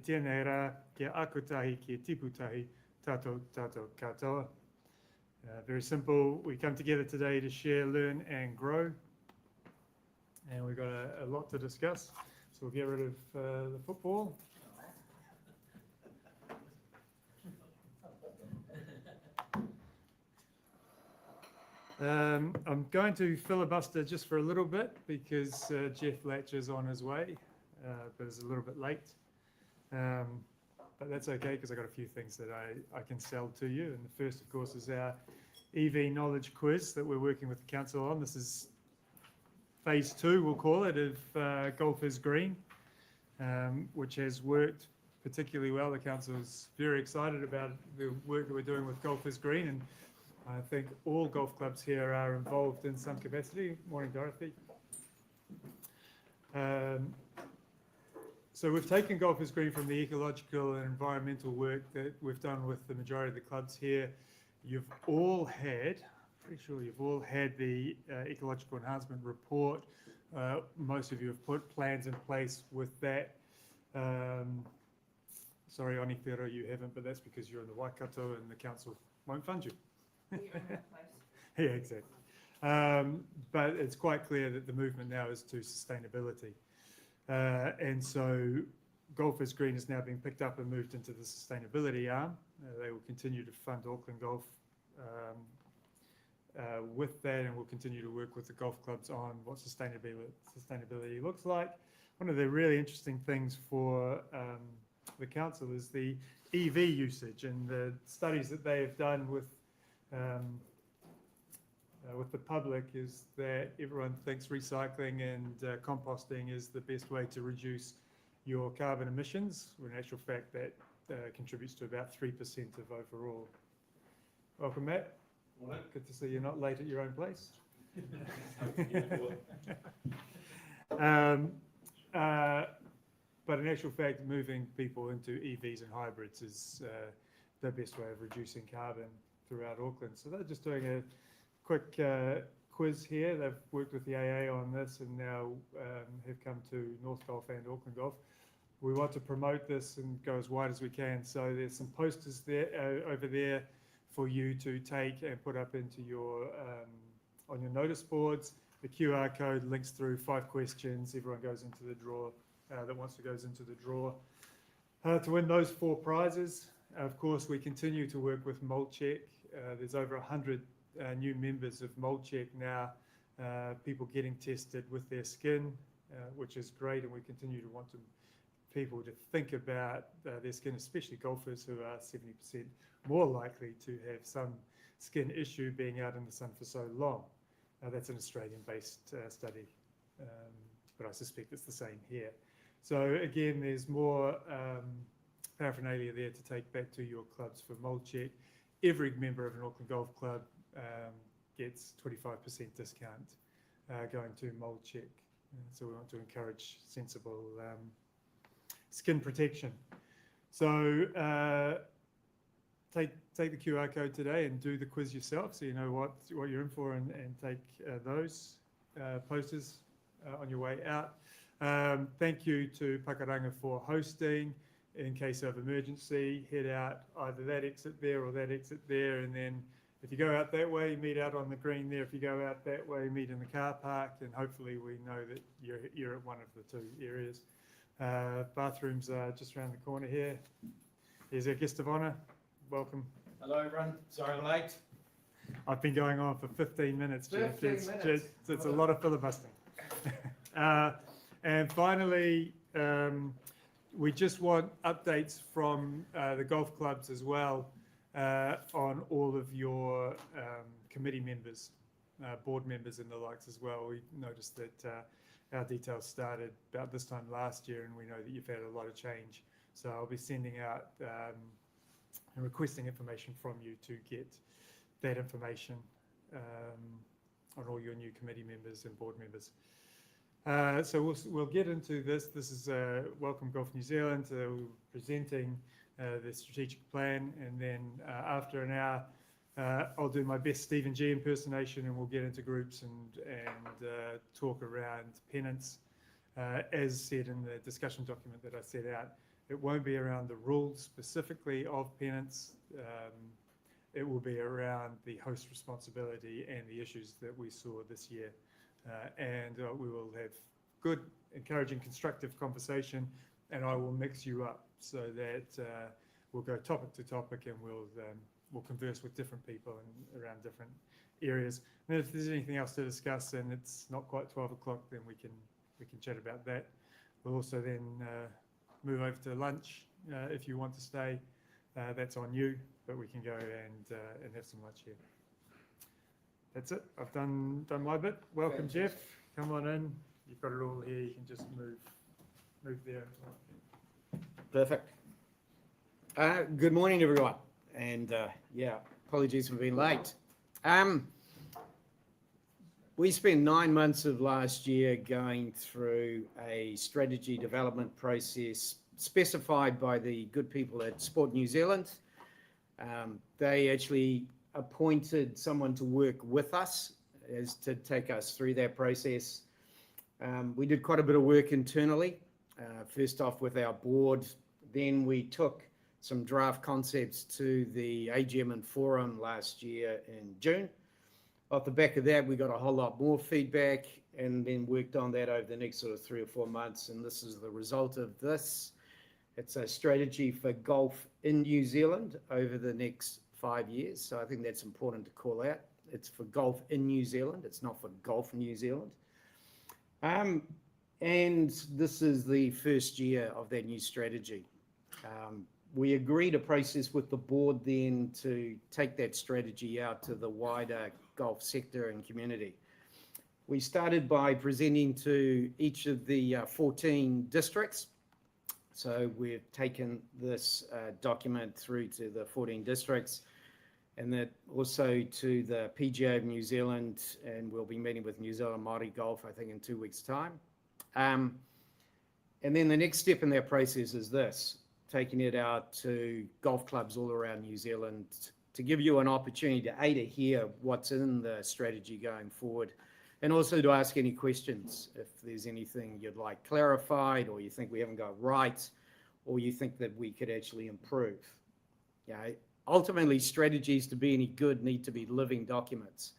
Tēnei rā, kia akutahi, kia tiputahi, tato katoa. Very simple. We come together today to share, learn and grow. And we've got a lot to discuss. So we'll get rid of the football. I'm going to filibuster just for a little bit because Jeff Latch is on his way, but is a little bit late. But that's okay because I've got a few things that I can sell to you. And the first, of course, is our EV knowledge quiz that we're working with the council on. This is phase 2, we'll call it, of Golf is Green, which has worked particularly well. The council is very excited about the work that we're doing with Golf is Green, and I think all golf clubs here are involved in some capacity. Morning, Dorothy. So we've taken Golf is Green from the ecological and environmental work that we've done with the majority of the clubs here. You've all had, pretty sure you've all had the ecological enhancement report. Most of you have put plans in place with that. Sorry, Onifero, you haven't, but that's because you're in the Waikato and the council won't fund you. Yeah, exactly. But it's quite clear that the movement now is to sustainability. And so Golf is Green is now being picked up and moved into the sustainability arm. They will continue to fund Auckland Golf with that, and we'll continue to work with the golf clubs on what sustainability looks like. One of the really interesting things for the council is the EV usage, and the studies that they have done with the public is that everyone thinks recycling and composting is the best way to reduce your carbon emissions, when in actual fact that contributes to about 3% of overall. Welcome, Matt. Morning. Good to see you're not late at your own place. But in actual fact, moving people into EVs and hybrids is the best way of reducing carbon throughout Auckland. So they're just doing a quick quiz here. They've worked with the AA on this and now have come to North Golf and Auckland Golf. We want to promote this and go as wide as we can. So there's some posters there over there for you to take and put up into your on your notice boards. The QR code links through 5 questions. Everyone goes into the draw that wants to goes into the draw to win those 4 prizes. Of course, we continue to work with Mold Check. There's over 100 new members of Mold Check now, people getting tested with their skin, which is great, and we continue to want people to think about their skin, especially golfers who are 70% more likely to have some skin issue being out in the sun for so long. That's an Australian-based study, but I suspect it's the same here. So again, there's more paraphernalia there to take back to your clubs for Mold Check. Every member of an Auckland Golf Club gets 25% discount going to Mold Check. So we want to encourage sensible skin protection. So take the QR code today and do the quiz yourself, so you know what you're in for, and take those posters on your way out. Thank you to Pakaranga for hosting. In case of emergency, head out either that exit there or that exit there, and then if you go out that way, meet out on the green there. If you go out that way, meet in the car park, and hopefully we know that you're at one of the 2 areas. Bathrooms are just around the corner here. Here's our guest of honour. Welcome. Hello everyone, sorry I'm late. I've been going on for 15 minutes, Jeff. 15 minutes. It's a lot of filibustering. And finally, we just want updates from the golf clubs as well on all of your committee members, board members and the likes as well. We noticed that our details started about this time last year, and we know that you've had a lot of change. So I'll be sending out and requesting information from you to get that information on all your new committee members and board members. So we'll get into this. This is Welcome Golf New Zealand presenting the strategic plan, and then after an hour I'll do my best Stephen G impersonation, and we'll get into groups and talk around pennants. As said in the discussion document that I set out, It won't be around the rules specifically of penance. It will be around the host responsibility and the issues that we saw this year. And we will have good, encouraging, constructive conversation, and I will mix you up so that we'll go topic to topic, and we'll converse with different people and around different areas. And if there's anything else to discuss and it's not quite 12 o'clock, then we can chat about that. We'll also then move over to lunch if you want to stay. That's on you, but we can go and have some lunch here. That's it. I've done my bit. Welcome, Jeff. Come on in. You've got it all here. You can just move there. Perfect. Good morning, everyone. And apologies for being late. We spent 9 months of last year going through a strategy development process specified by the good people at Sport New Zealand. They actually appointed someone to work with us as to take us through that process. We did quite a bit of work internally, first off with our board. Then we took some draft concepts to the AGM and forum last year in June. Off the back of that, we got a whole lot more feedback and then worked on that over the next sort of 3 or 4 months. And this is the result of this. It's a strategy for golf in New Zealand over the next 5 years. So I think that's important to call out. It's for golf in New Zealand. It's not for golf New Zealand. And this is the first year of that new strategy. We agreed a process with the board then to take that strategy out to the wider golf sector and community. We started by presenting to each of the 14 districts. So we've taken this document through to the 14 districts, and that also to the PGA of New Zealand, and we'll be meeting with New Zealand Māori Golf, I think, in 2 weeks' time. And then the next step in that process is this, taking it out to golf clubs all around New Zealand to give you an opportunity to hear what's in the strategy going forward, and also to ask any questions if there's anything you'd like clarified, or you think we haven't got right, or you think that we could actually improve. Ultimately, strategies to be any good need to be living documents.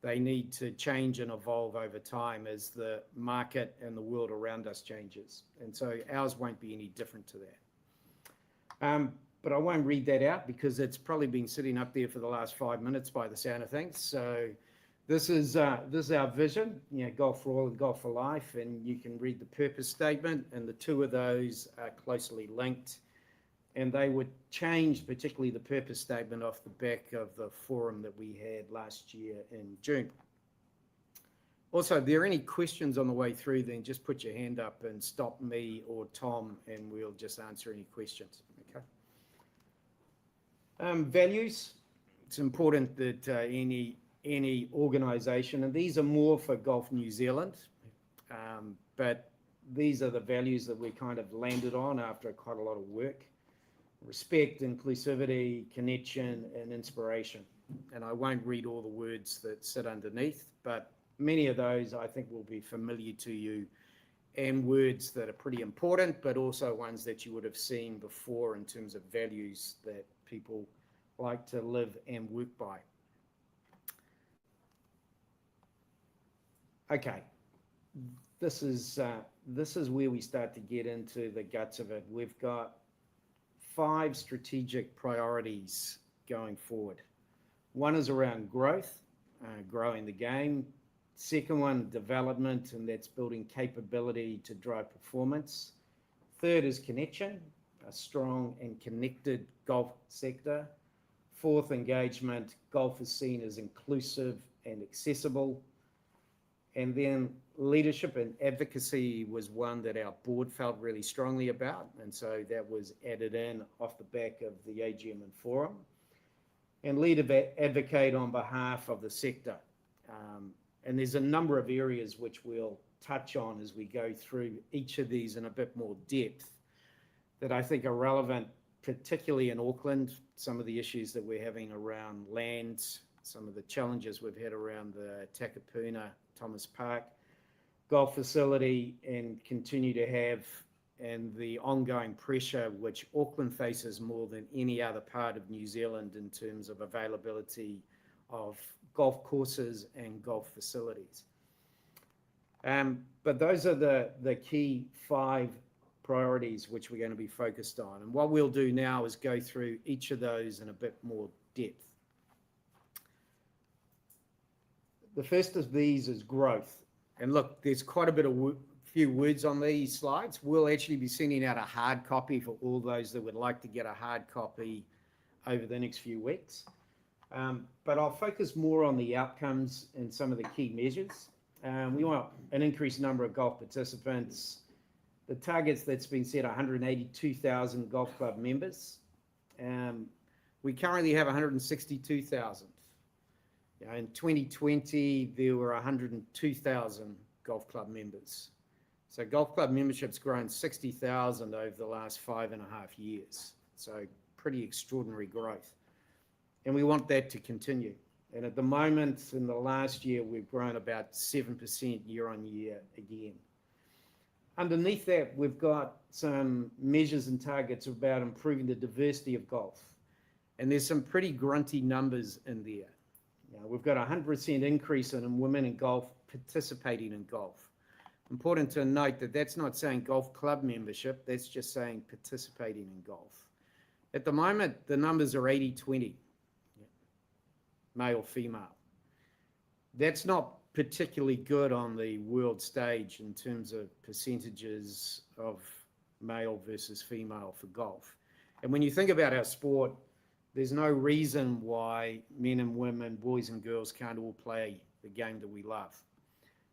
They need to change and evolve over time as the market and the world around us changes. And so ours won't be any different to that. But I won't read that out because it's probably been sitting up there for the last 5 minutes by the sound of things. So this is our vision, golf for all and golf for life. And you can read the purpose statement, and the two of those are closely linked. And they would change, particularly the purpose statement, off the back of the forum that we had last year in June. Also, if there are any questions on the way through, then just put your hand up and stop me or Tom, and we'll just answer any questions. Okay. Values. It's important that any organisation, and these are more for Golf New Zealand, but these are the values that we kind of landed on after quite a lot of work. Respect, inclusivity, connection, and inspiration. And I won't read all the words that sit underneath, but many of those I think will be familiar to you, and words that are pretty important, but also ones that you would have seen before in terms of values that people like to live and work by. Okay, this is where we start to get into the guts of it. We've got 5 strategic priorities going forward. One is around growth, growing the game. Second one, development, and that's building capability to drive performance. Third is connection, a strong and connected golf sector. Fourth, engagement. Golf is seen as inclusive and accessible. And then leadership and advocacy was one that our board felt really strongly about. And so that was added in off the back of the AGM and forum. And advocate on behalf of the sector. And there's a number of areas which we'll touch on as we go through each of these in a bit more depth that I think are relevant, particularly in Auckland, some of the issues that we're having around land, some of the challenges we've had around the Takapuna Thomas Park golf facility, and continue to have and the ongoing pressure which Auckland faces more than any other part of New Zealand in terms of availability of golf courses and golf facilities. But those are the key 5 priorities which we're going to be focused on. And what we'll do now is go through each of those in a bit more depth. The first of these is growth. And look, there's quite a bit of few words on these slides. We'll actually be sending out a hard copy for all those that would like to get a hard copy over the next few weeks. But I'll focus more on the outcomes and some of the key measures. We want an increased number of golf participants. The targets that's been set are 182,000 golf club members. We currently have 162,000. In 2020, there were 102,000 golf club members. So golf club membership's grown 60,000 over the last 5.5 years. So pretty extraordinary growth. And we want that to continue. And at the moment, in the last year, we've grown about 7% year on year again. Underneath that, we've got some measures and targets about improving the diversity of golf. And there's some pretty grunty numbers in there. We've got a 100% increase in women in golf participating in golf. Important to note that that's not saying golf club membership, that's just saying participating in golf. At the moment, the numbers are 80-20, male, female. That's not particularly good on the world stage in terms of percentages of male versus female for golf. And when you think about our sport, there's no reason why men and women, boys and girls can't all play the game that we love.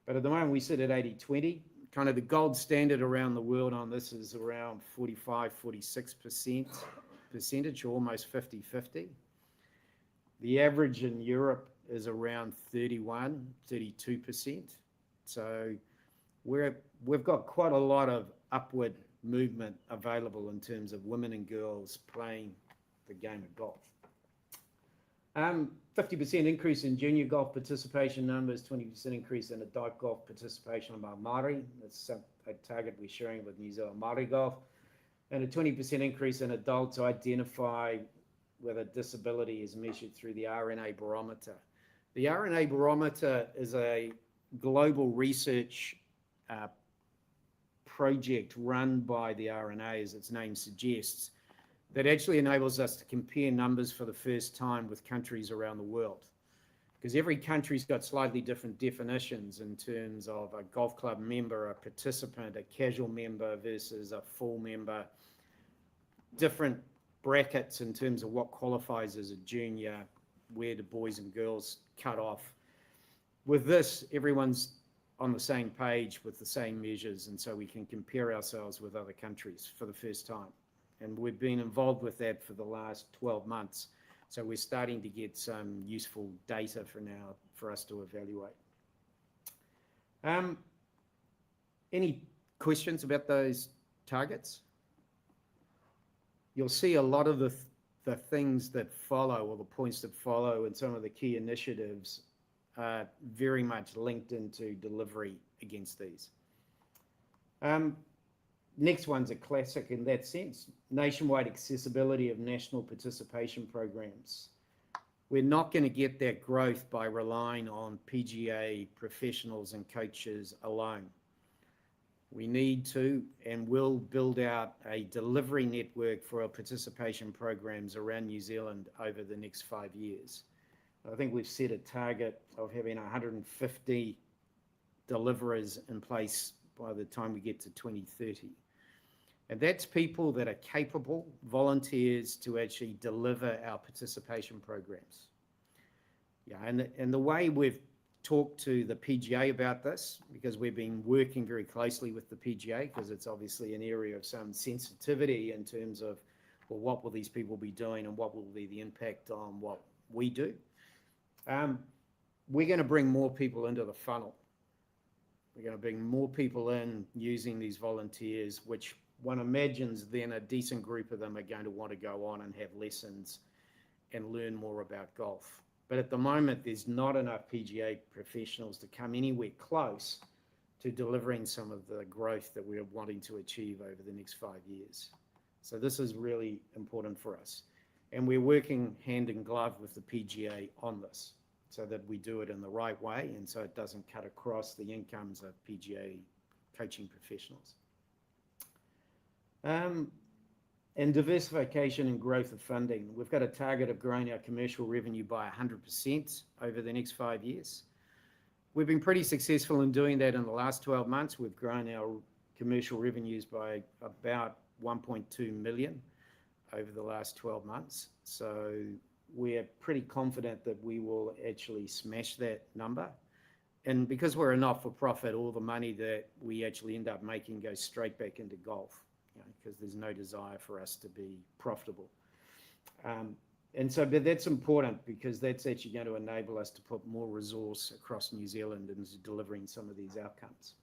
But at the moment we sit at 80-20. Kind of the gold standard around the world on this is around 45-46% percentage, almost 50-50. The average in Europe is around 31-32%. So we've got quite a lot of upward movement available in terms of women and girls playing the game of golf. 50% increase in junior golf participation numbers, 20% increase in adult golf participation among Māori. That's a target we're sharing with New Zealand Māori Golf. And a 20% increase in adults identify with a disability is measured through the RNA barometer. The RNA barometer is a global research project run by the RNA, as its name suggests, that actually enables us to compare numbers for the first time with countries around the world. Because every country's got slightly different definitions in terms of a golf club member, a participant, a casual member versus a full member, different brackets in terms of what qualifies as a junior, where do boys and girls cut off. With this, everyone's on the same page with the same measures, and so we can compare ourselves with other countries for the first time. And we've been involved with that for the last 12 months. So we're starting to get some useful data for now for us to evaluate. Any questions about those targets? You'll see a lot of the things that follow, or the points that follow, and some of the key initiatives are very much linked into delivery against these. Next one's a classic in that sense, nationwide accessibility of national participation programs. We're not going to get that growth by relying on PGA professionals and coaches alone. We need to and will build out a delivery network for our participation programs around New Zealand over the next 5 years. I think we've set a target of having 150 deliverers in place by the time we get to 2030. And that's people that are capable, volunteers to actually deliver our participation programs. Yeah, and the way we've talked to the PGA about this, because we've been working very closely with the PGA, because it's obviously an area of some sensitivity in terms of, well, what will these people be doing and what will be the impact on what we do? We're going to bring more people into the funnel. We're going to bring more people in using these volunteers, which one imagines then a decent group of them are going to want to go on and have lessons and learn more about golf. But at the moment, there's not enough PGA professionals to come anywhere close to delivering some of the growth that we're wanting to achieve over the next 5 years. So this is really important for us. And we're working hand in glove with the PGA on this so that we do it in the right way and so it doesn't cut across the incomes of PGA coaching professionals. And diversification and growth of funding. We've got a target of growing our commercial revenue by 100% over the next 5 years. We've been pretty successful in doing that in the last 12 months. We've grown our commercial revenues by about 1.2 million over the last 12 months. So we're pretty confident that we will actually smash that number. And because we're a not-for-profit, all the money that we actually end up making goes straight back into golf, because there's no desire for us to be profitable. But that's important because that's actually going to enable us to put more resource across New Zealand into delivering some of these outcomes.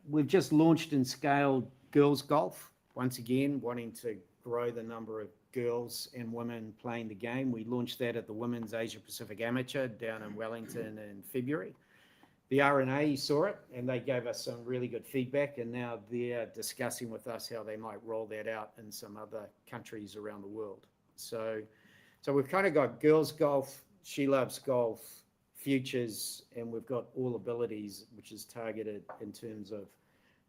We've just launched and scaled girls golf. Once again, wanting to grow the number of girls and women playing the game. We launched that at the Women's Asia Pacific Amateur down in Wellington in February. The RNA saw it and they gave us some really good feedback, and now they're discussing with us how they might roll that out in some other countries around the world. So we've kind of got girls golf, She Loves Golf, futures, and we've got all abilities, which is targeted in terms of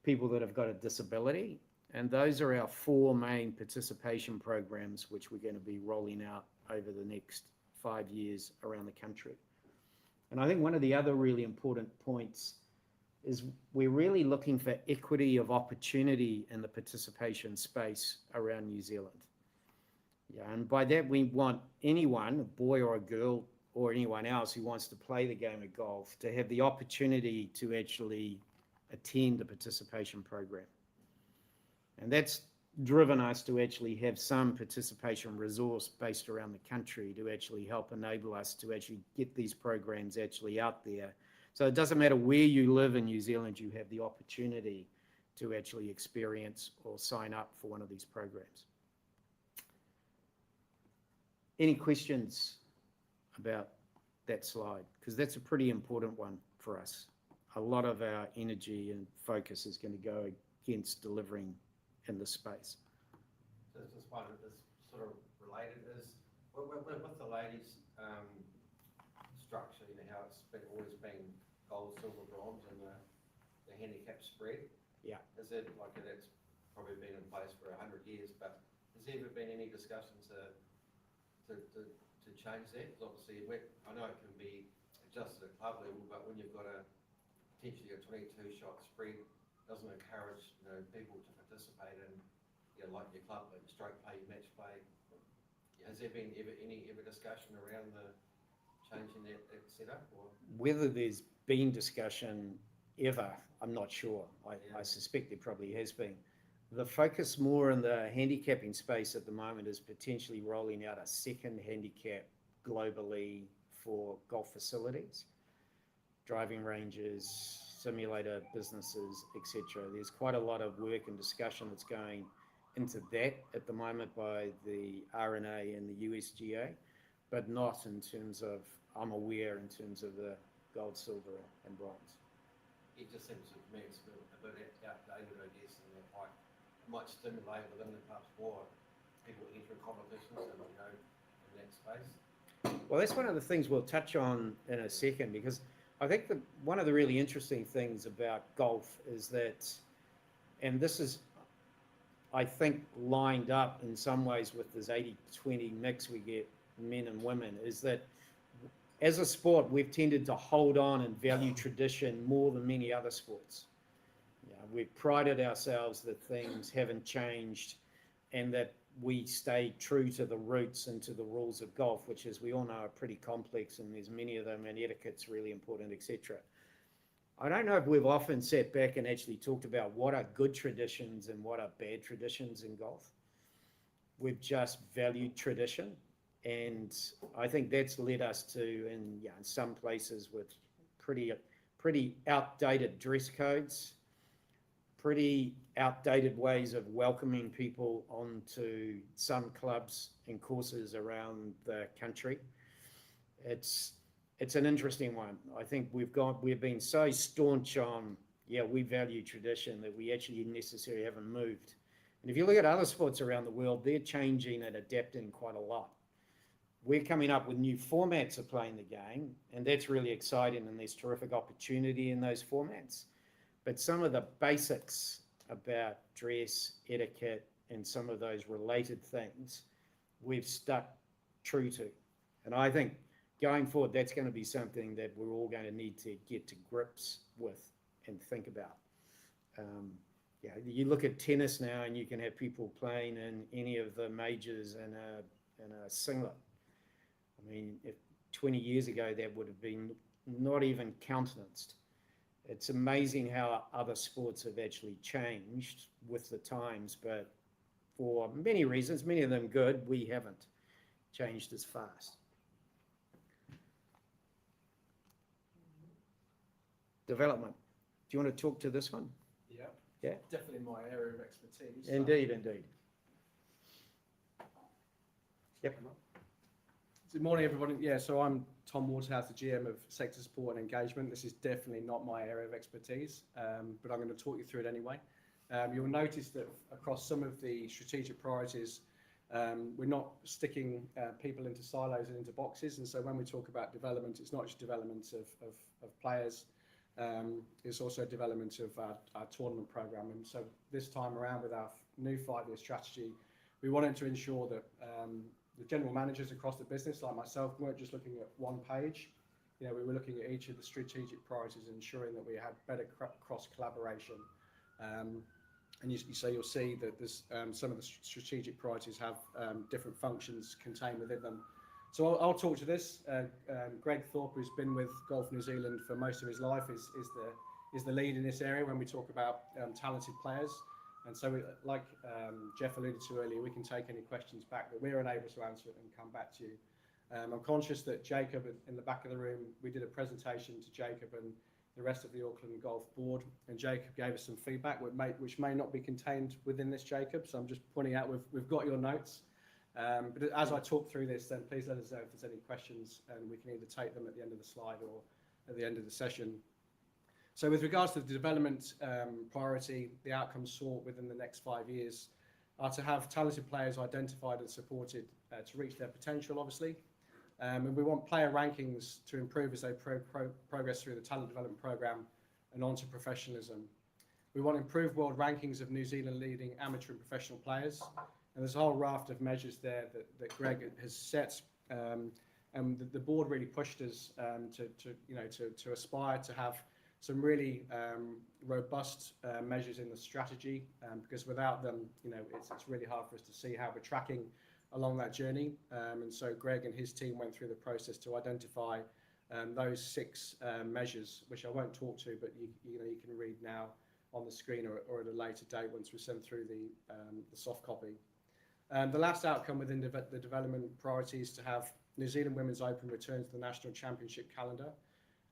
people that have got a disability. And those are our 4 main participation programs, which we're going to be rolling out over the next 5 years around the country. And I think one of the other really important points is we're really looking for equity of opportunity in the participation space around New Zealand. Yeah, and by that we want anyone, a boy or a girl or anyone else who wants to play the game of golf, to have the opportunity to actually attend a participation program. And that's driven us to actually have some participation resource based around the country to actually help enable us to actually get these programs actually out there. So it doesn't matter where you live in New Zealand, you have the opportunity to actually experience or sign up for one of these programs. Any questions about that slide? Because that's a pretty important one for us. A lot of our energy and focus is going to go against delivering in this space. There's this one that is sort of related is with the ladies structure, how it's always been gold, silver, bronze, and the handicap spread. Yeah. Is it like that's probably been in place for 100 years, but has there ever been any discussion to change that? Because obviously, I know it can be adjusted at club level, but when you've got potentially a 22-shot spread, doesn't encourage people to participate in like your club, like stroke play, match play. Has there been any discussion around the changing that setup? Or? Whether there's been discussion ever, I'm not sure. I suspect there probably has been. The focus more in the handicapping space at the moment is potentially rolling out a second handicap globally for golf facilities, driving ranges, simulator businesses, etc. There's quite a lot of work and discussion that's going into that at the moment by the RNA and the USGA, but not in terms of, I'm aware, in terms of the gold, silver and bronze. It just seems to me it's a bit outdated, I guess, and it might stimulate within the clubs more people entering competitions and in that space. Well, that's one of the things we'll touch on in a second, because I think that one of the really interesting things about golf is that, and this is, I think, lined up in some ways with this 80-20 mix we get men and women, is that as a sport, we've tended to hold on and value tradition more than many other sports. We've prided ourselves that things haven't changed and that we stay true to the roots and to the rules of golf, which, as we all know, are pretty complex and there's many of them, and etiquette's really important, etc. I don't know if we've often sat back and actually talked about what are good traditions and what are bad traditions in golf. We've just valued tradition, and I think that's led us to, in some places with pretty outdated dress codes, pretty outdated ways of welcoming people onto some clubs and courses around the country. It's it's an interesting one. I think we've been so staunch on, yeah, we value tradition that we actually necessarily haven't moved. And if you look at other sports around the world, they're changing and adapting quite a lot. We're coming up with new formats of playing the game, and that's really exciting, and there's terrific opportunity in those formats. But some of the basics about dress, etiquette, and some of those related things, we've stuck true to. And I think going forward, that's going to be something that we're all going to need to get to grips with and think about. Yeah, you look at tennis now, and you can have people playing in any of the majors in a singlet. I mean, if 20 years ago, that would have been not even countenanced. It's amazing how other sports have actually changed with the times, but for many reasons, many of them good, we haven't changed as fast. Development. Do you want to talk to this one? Yeah. Yeah. Definitely my area of expertise. Indeed, indeed. Yep. Good morning, everybody. Yeah, so I'm Tom Waterhouse, the GM of Sector Support and Engagement. This is definitely not my area of expertise, but I'm going to talk you through it anyway. You'll notice that across some of the strategic priorities, we're not sticking people into silos and into boxes. And so when we talk about development, it's not just development of players, it's also development of our tournament program. And so this time around with our new 5-year strategy, we wanted to ensure that the general managers across the business, like myself, weren't just looking at one page. You know, we were looking at each of the strategic priorities and ensuring that we had better cross collaboration. And you'll see that there's some of the strategic priorities have different functions contained within them. So I'll talk to this. Greg Thorpe, who's been with Golf New Zealand for most of his life, is the lead in this area when we talk about talented players. And so, like Jeff alluded to earlier, we can take any questions back that we're unable to answer and come back to you. I'm conscious that Jacob, in the back of the room, we did a presentation to Jacob and the rest of the Auckland Golf Board, and Jacob gave us some feedback which may not be contained within this, Jacob. So I'm just pointing out we've got your notes. But as I talk through this, then please let us know if there's any questions, and we can either take them at the end of the slide or at the end of the session. So with regards to the development priority, the outcomes sought within the next 5 years are to have talented players identified and supported to reach their potential, obviously. And we want player rankings to improve as they progress through the talent development program and onto professionalism. We want improved world rankings of New Zealand leading amateur and professional players. And there's a whole raft of measures there that Greg has set. And the board really pushed us to aspire to have some really robust measures in the strategy, because without them, it's really hard for us to see how we're tracking along that journey. And so Greg and his team went through the process to identify those 6 measures, which I won't talk to, but you can read now on the screen or at a later date once we send through the soft copy. The last outcome within the development priority is to have New Zealand Women's Open return to the National Championship calendar,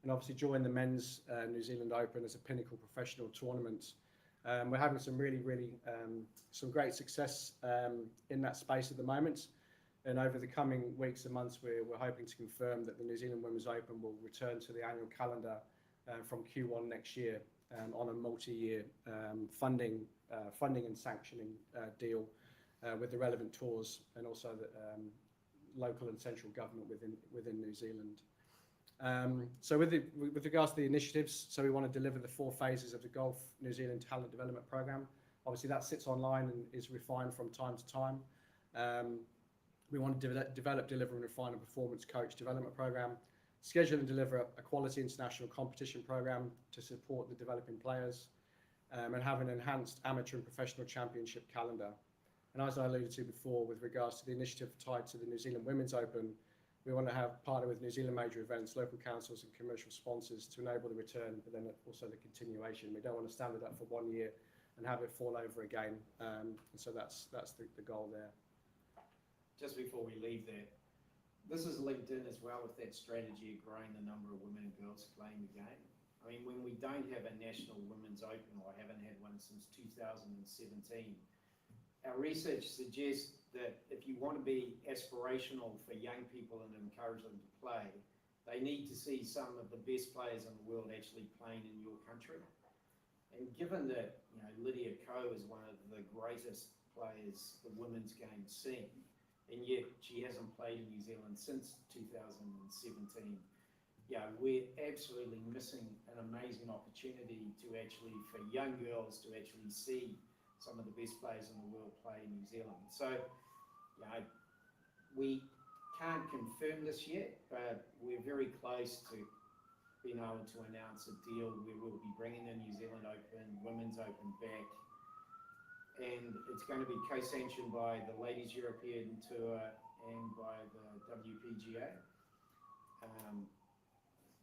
and obviously join the Men's New Zealand Open as a pinnacle professional tournament. We're having some some great success in that space at the moment, and over the coming weeks and months, we're hoping to confirm that the New Zealand Women's Open will return to the annual calendar from Q1 next year on a multi-year funding and sanctioning deal with the relevant tours and also the local and central government within New Zealand. So with regards to the initiatives, so we want to deliver the 4 phases of the Golf New Zealand Talent Development Programme. Obviously that sits online and is refined from time to time. We want to develop, deliver and refine a performance coach development programme, schedule and deliver a quality international competition programme to support the developing players, and have an enhanced amateur and professional championship calendar. And as I alluded to before, with regards to the initiative tied to the New Zealand Women's Open, we want to have partner with New Zealand major events, local councils and commercial sponsors to enable the return, but then also the continuation. We don't want to stand it up for 1 year and have it fall over again. And so that's the goal there. Just before we leave there, this is linked in as well with that strategy of growing the number of women and girls playing the game. I mean, when we don't have a national women's open, or haven't had one since 2017, our research suggests that if you want to be aspirational for young people and encourage them to play, they need to see some of the best players in the world actually playing in your country. And given that, you know, Lydia Ko is one of the greatest players the women's game's seen, and yet she hasn't played in New Zealand since 2017, yeah, we're absolutely missing an amazing opportunity to actually, for young girls to actually see some of the best players in the world play in New Zealand. So, you know, we can't confirm this yet, but we're very close to being able to announce a deal where we'll be bringing the New Zealand Open, Women's Open back. And it's going to be co-sanctioned by the Ladies European Tour and by the WPGA.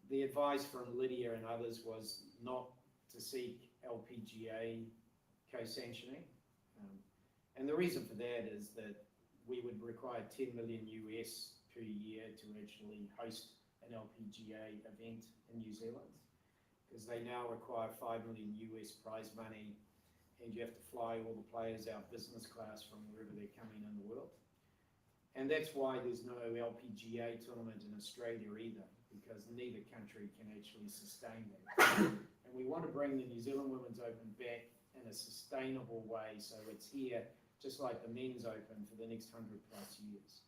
The advice from Lydia and others was not to seek LPGA co-sanctioning. And the reason for that is that we would require 10 million US per year to actually host an LPGA event in New Zealand, because they now require 5 million US prize money, and you have to fly all the players out business class from wherever they're coming in the world. And that's why there's no LPGA tournament in Australia either, because neither country can actually sustain that. And we want to bring the New Zealand Women's Open back in a sustainable way, so it's here just like the Men's Open for the next 100+ years.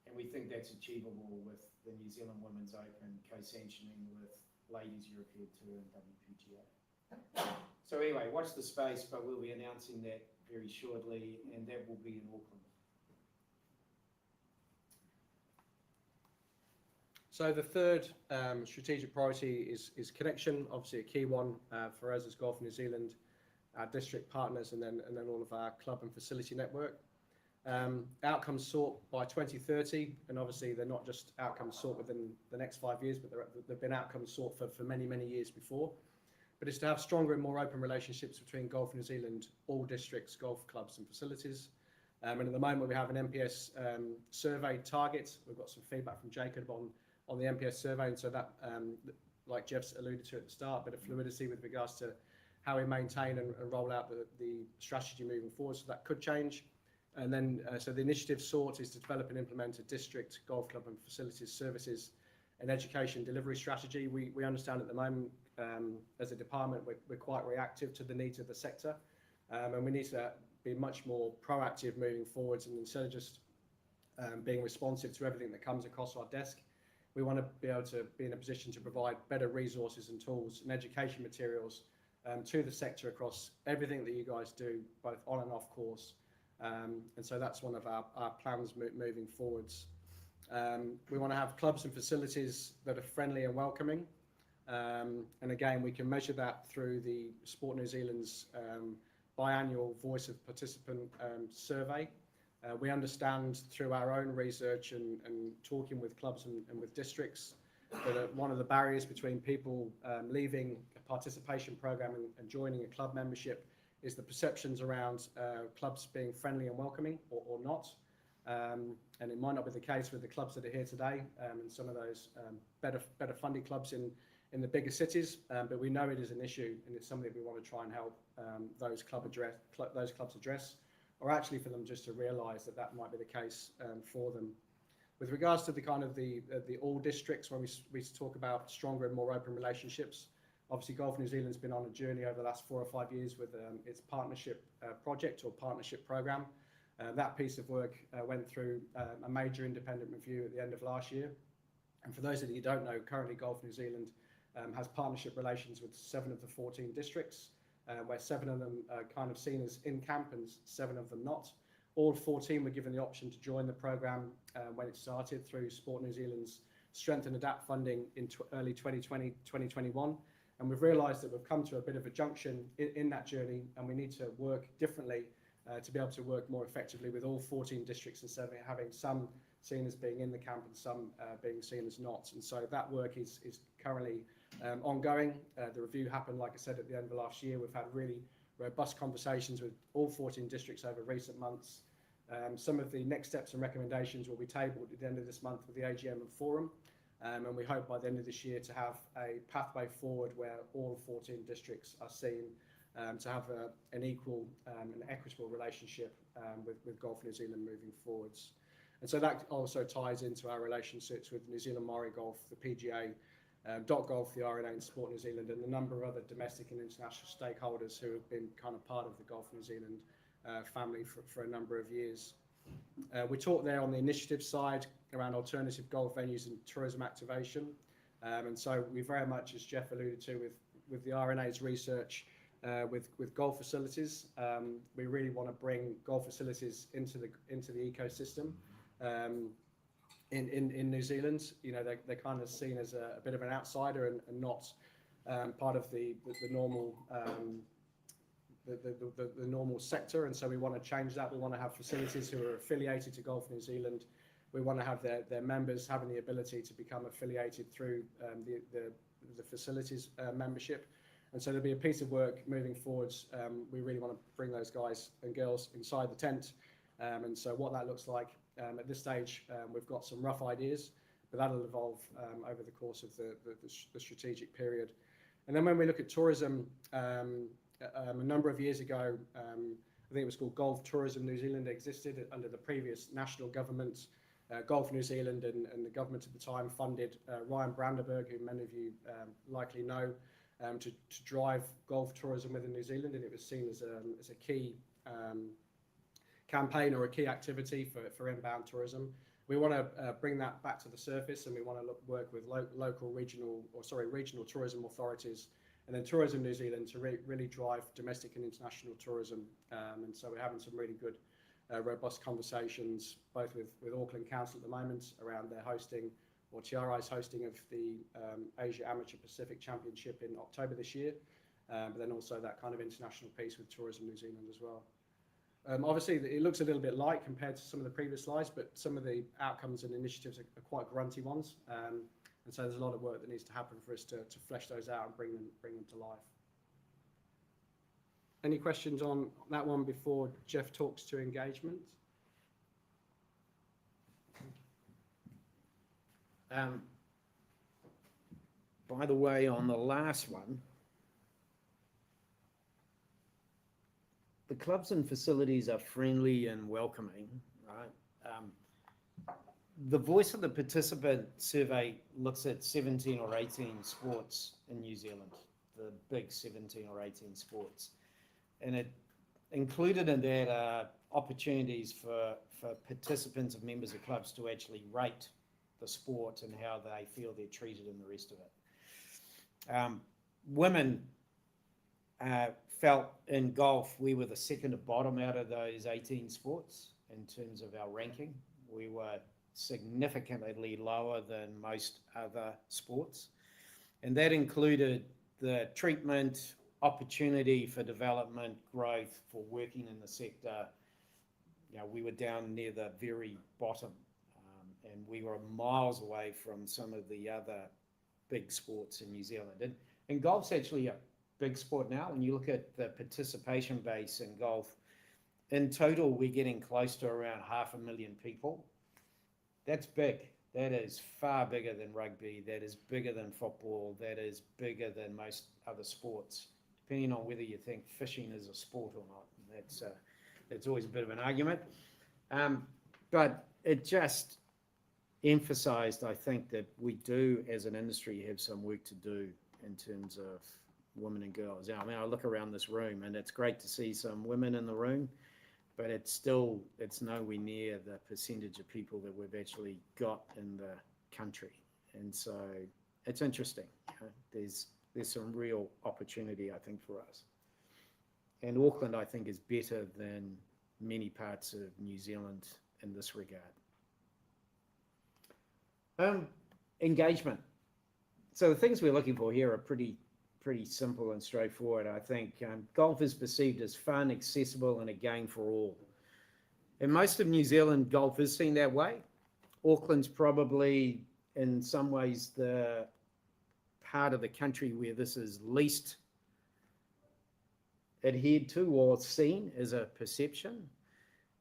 And we think that's achievable with the New Zealand Women's Open co-sanctioning with Ladies European Tour and WPGA. So anyway, watch the space, but we'll be announcing that very shortly, and that will be in Auckland. So the third strategic priority is connection, obviously a key one for us as Golf New Zealand, our district partners, and then all of our club and facility network. Outcomes sought by 2030, and obviously they're not just outcomes sought within the next 5 years, but they've been outcomes sought for many, many years before. But it's to have stronger and more open relationships between Golf New Zealand, all districts, golf clubs and facilities. And at the moment we have an NPS survey target. We've got some feedback from Jacob on the NPS survey, and so that, like Jeff's alluded to at the start, but a fluidity with regards to how we maintain and roll out the strategy moving forward, so that could change. And then, so the initiative sought is to develop and implement a district golf club and facilities services and education delivery strategy. We understand at the moment, as a department, we're quite reactive to the needs of the sector, and we need to be much more proactive moving forwards, and instead of just being responsive to everything that comes across our desk, we want to be able to be in a position to provide better resources and tools and education materials to the sector across everything that you guys do, both on and off course. And so that's one of our plans moving forwards. We want to have clubs and facilities that are friendly and welcoming. And again, we can measure that through the Sport New Zealand's biannual Voice of Participant survey. We understand through our own research and talking with clubs and with districts that one of the barriers between people leaving a participation program and joining a club membership is the perceptions around clubs being friendly and welcoming or not. And it might not be the case with the clubs that are here today, and some of those better funded clubs in the bigger cities, but we know it is an issue, and it's something we want to try and help those clubs address, or actually for them just to realise that might be the case for them. With regards to the kind of the all districts, when we talk about stronger and more open relationships, obviously Golf New Zealand's been on a journey over the last 4 or 5 years with its partnership project or partnership program. That piece of work went through a major independent review at the end of last year. And for those of you who don't know, currently Golf New Zealand has partnership relations with 7 of the 14 districts, where 7 of them are kind of seen as in camp and 7 of them not. All 14 were given the option to join the programme when it started through Sport New Zealand's Strength and Adapt funding in early 2020, 2021. And we've realised that we've come to a bit of a junction in that journey, and we need to work differently to be able to work more effectively with all 14 districts instead of having some seen as being in the camp and some being seen as not. And so that work is currently ongoing. The review happened, like I said, at the end of last year. We've had really robust conversations with all 14 districts over recent months. Some of the next steps and recommendations will be tabled at the end of this month with the AGM and Forum. And we hope by the end of this year to have a pathway forward where all 14 districts are seen to have an equal and equitable relationship with Golf New Zealand moving forwards. And so that also ties into our relationships with New Zealand Māori Golf, the PGA, Dot Golf, the RNA and Sport New Zealand, and a number of other domestic and international stakeholders who have been kind of part of the Golf New Zealand family for a number of years. We talked there on the initiative side around alternative golf venues and tourism activation. And so we very much, as Jeff alluded to, with the RNA's research with golf facilities, we really want to bring golf facilities into the ecosystem. In New Zealand, you know, they're kind of seen as a bit of an outsider and not part of the normal the normal sector, and so we want to change that. We want to have facilities who are affiliated to Golf New Zealand. We want to have their members having the ability to become affiliated through the facilities membership. And so there'll be a piece of work moving forwards. We really want to bring those guys and girls inside the tent. And so what that looks like at this stage, we've got some rough ideas, but that'll evolve over the course of the strategic period. And then when we look at tourism, a number of years ago, I think it was called Golf Tourism New Zealand, existed under the previous national government. Golf New Zealand and the government at the time funded Ryan Brandenburg, who many of you likely know, to drive golf tourism within New Zealand, and it was seen as a key campaign or a key activity for inbound tourism. We want to bring that back to the surface, and we want to work with regional tourism authorities, and then Tourism New Zealand to really drive domestic and international tourism. And so we're having some really good, robust conversations, both with Auckland Council at the moment around their hosting, or TRI's hosting of the Asia Amateur Pacific Championship in October this year, but then also that kind of international piece with Tourism New Zealand as well. Obviously, it looks a little bit light compared to some of the previous slides, but some of the outcomes and initiatives are quite grunty ones. And so there's a lot of work that needs to happen for us to flesh those out and bring them to life. Any questions on that one before Jeff talks to engagement? By the way, on the last one, the clubs and facilities are friendly and welcoming, right? The Voice of the Participant survey looks at 17 or 18 sports in New Zealand, the big 17 or 18 sports. And it included in that are opportunities for participants and members of clubs to actually rate the sport and how they feel they're treated and the rest of it. Women felt in golf we were the second to bottom out of those 18 sports in terms of our ranking. We were significantly lower than most other sports, and that included the treatment, opportunity for development, growth, for working in the sector. You know, we were down near the very bottom, and we were miles away from some of the other big sports in New Zealand. And golf's actually a big sport now. When you look at the participation base in golf, in total, we're getting close to around 500,000 people. That's big. That is far bigger than rugby. That is bigger than football. That is bigger than most other sports, depending on whether you think fishing is a sport or not. That's always a bit of an argument. But it just emphasized, I think, that we do, as an industry, have some work to do in terms of women and girls. I mean, I look around this room, and it's great to see some women in the room, but it's nowhere near the percentage of people that we've actually got in the country. And so it's interesting. You know, there's some real opportunity, I think, for us. And Auckland, I think, is better than many parts of New Zealand in this regard. Engagement. So the things we're looking for here are pretty simple and straightforward. I think golf is perceived as fun, accessible, and a game for all. In most of New Zealand, golf is seen that way. Auckland's probably, in some ways, the part of the country where this is least adhered to or seen as a perception.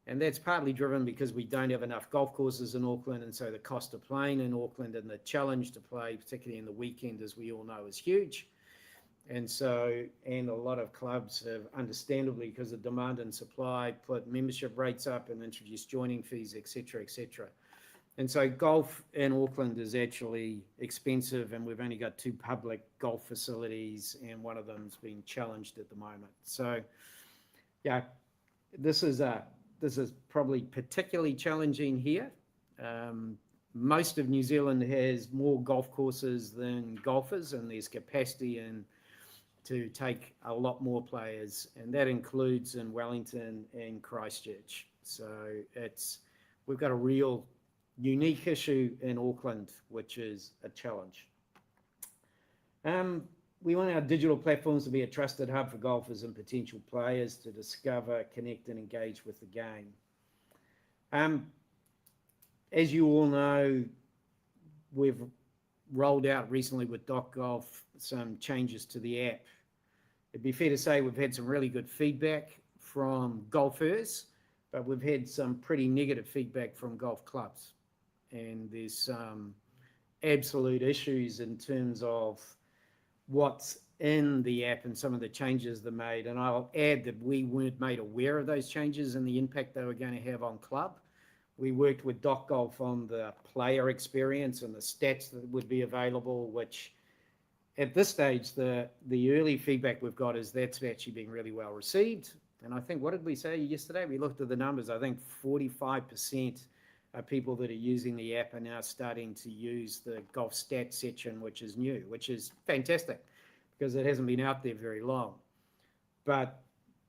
And that's partly driven because we don't have enough golf courses in Auckland, and so the cost of playing in Auckland and the challenge to play, particularly in the weekend, as we all know, is huge. And so, and a lot of clubs have understandably, because of demand and supply, put membership rates up and introduced joining fees, et cetera, et cetera. And so golf in Auckland is actually expensive, and we've only got 2 public golf facilities, and one of them's being challenged at the moment. So, yeah, this is probably particularly challenging here. Most of New Zealand has more golf courses than golfers, and there's capacity to take a lot more players, and that includes in Wellington and Christchurch. So we've got a real unique issue in Auckland, which is a challenge. We want our digital platforms to be a trusted hub for golfers and potential players to discover, connect, and engage with the game. As you all know, we've rolled out recently with DocGolf some changes to the app. It'd be fair to say we've had some really good feedback from golfers, but we've had some pretty negative feedback from golf clubs. And there's some absolute issues in terms of what's in the app and some of the changes they made. And I'll add that we weren't made aware of those changes and the impact they were going to have on club. We worked with DocGolf on the player experience and the stats that would be available, which at this stage, the early feedback we've got is that's actually being really well received. And I think, what did we say yesterday? We looked at the numbers. I think 45% of people that are using the app are now starting to use the golf stats section, which is new, which is fantastic because it hasn't been out there very long. But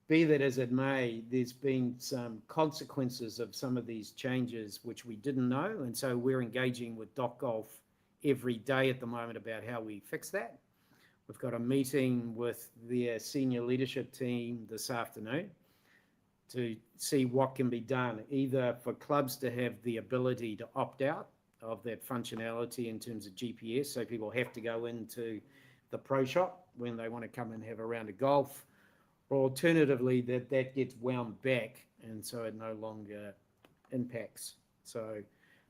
be that as it may, there's been some consequences of some of these changes which we didn't know. And so we're engaging with DocGolf every day at the moment about how we fix that. We've got a meeting with their senior leadership team this afternoon to see what can be done, either for clubs to have the ability to opt out of that functionality in terms of GPS, so people have to go into the pro shop when they want to come and have a round of golf, or alternatively that gets wound back and so it no longer impacts. So,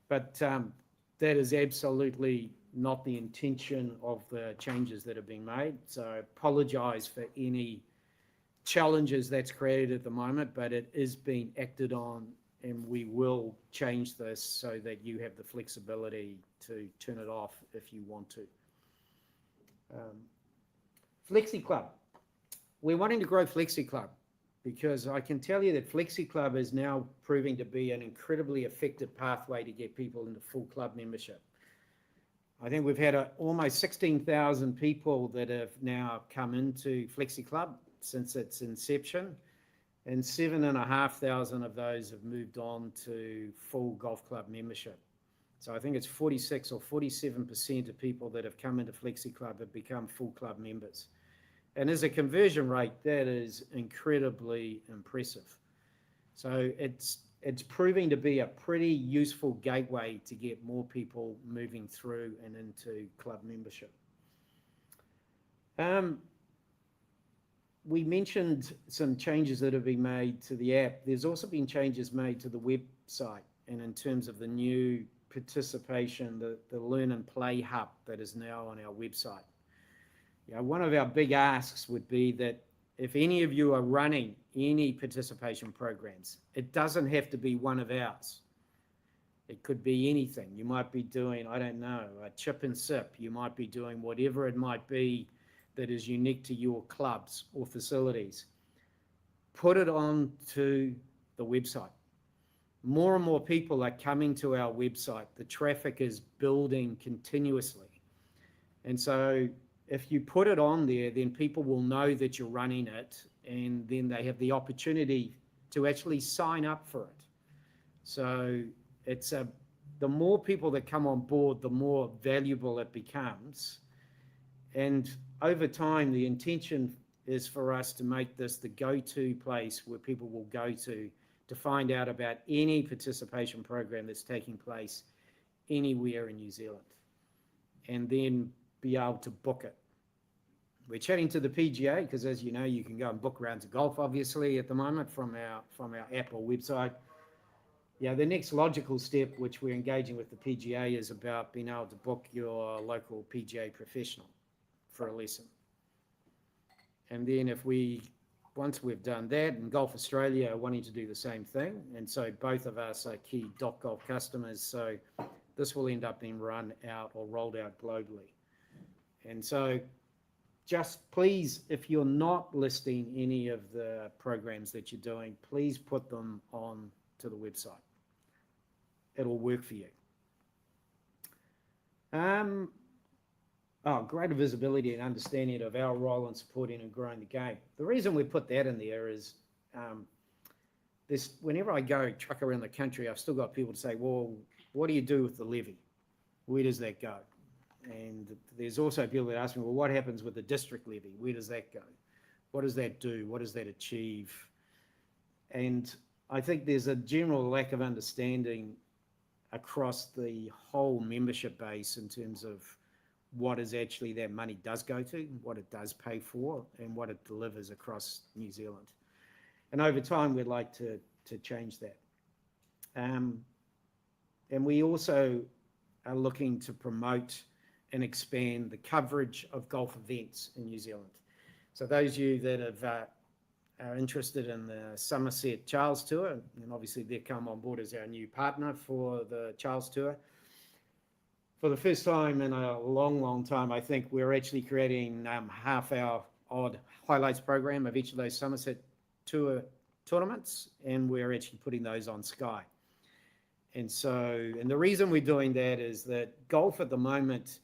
but that is absolutely not the intention of the changes that have been made. So I apologise for any challenges that's created at the moment, but it is being acted on, and we will change this so that you have the flexibility to turn it off if you want to. Flexi Club. We're wanting to grow Flexi Club because I can tell you that Flexi Club is now proving to be an incredibly effective pathway to get people into full club membership. I think we've had almost 16,000 people that have now come into Flexi Club since its inception, and 7,500 of those have moved on to full golf club membership. So I think it's 46 or 47% of people that have come into Flexi Club have become full club members. And as a conversion rate, that is incredibly impressive. So it's proving to be a pretty useful gateway to get more people moving through and into club membership. We mentioned some changes that have been made to the app. There's also been changes made to the website, and in terms of the new participation, the Learn and Play Hub that is now on our website. You know, one of our big asks would be that if any of you are running any participation programs, it doesn't have to be one of ours. It could be anything. You might be doing, I don't know, a chip and sip. You might be doing whatever it might be that is unique to your clubs or facilities. Put it on to the website. More and more people are coming to our website. The traffic is building continuously. And so if you put it on there, then people will know that you're running it, and then they have the opportunity to actually sign up for it. So the more people that come on board, the more valuable it becomes. And over time, the intention is for us to make this the go-to place where people will go to find out about any participation program that's taking place anywhere in New Zealand, and then be able to book it. We're chatting to the PGA because, as you know, you can go and book rounds of golf, obviously, at the moment from our app or website. Yeah, the next logical step, which we're engaging with the PGA, is about being able to book your local PGA professional for a lesson. And then once we've done that, and Golf Australia are wanting to do the same thing, and so both of us are key .golf customers, so this will end up being run out or rolled out globally. And so just please, if you're not listing any of the programs that you're doing, please put them on to the website. It'll work for you. Greater visibility and understanding of our role in supporting and growing the game. The reason we put that in there is whenever I go truck around the country, I've still got people to say, well, what do you do with the levy? Where does that go? And there's also people that ask me, well, what happens with the district levy? Where does that go? What does that do? What does that achieve? And I think there's a general lack of understanding across the whole membership base in terms of what is actually that money does go to, what it does pay for, and what it delivers across New Zealand. And over time, we'd like to change that. And we also are looking to promote and expand the coverage of golf events in New Zealand. So those of you that are interested in the Somerset Charles Tour, and obviously they've come on board as our new partner for the Charles Tour. For the first time in a long time, I think we're actually creating half-hour odd highlights program of each of those Somerset Tour tournaments, and we're actually putting those on Sky. And the reason we're doing that is that golf at the moment